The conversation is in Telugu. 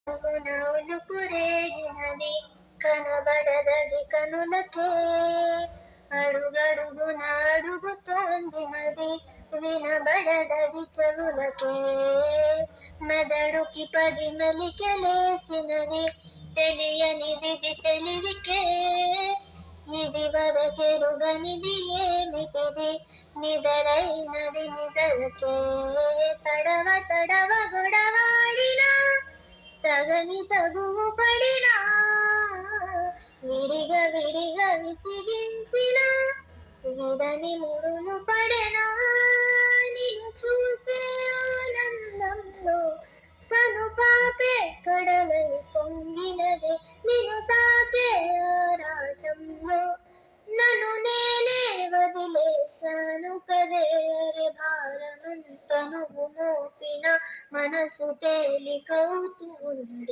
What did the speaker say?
నవ్వులు రేగినది కనబడదది కనులకే, అడుగడుగున అడుగుతోంది మది, వినబడదది చెవులకే. మెదడుకి పది మెలికలేసినది, తెలియనిది తెలివికే. ఇది వరకెరుగనిది ఏమిటిది, నిదరైనది నిదరకే. తడవ తడవ గొడవాడినా, తగని తగువు పడినా, విడిగా విడిగా విసిగించిన, విడని ముడులు పడెనా. నిన్ను చూసే ఆనందంలో కను పాపే కడలై పొంగినదే, నిన్ను తాకే ఆరాటంలో నన్ను నేనే వదిలేశాను కదే. అరే భారమంత నువ్వు మోపిన మనసు తేలికవుతూ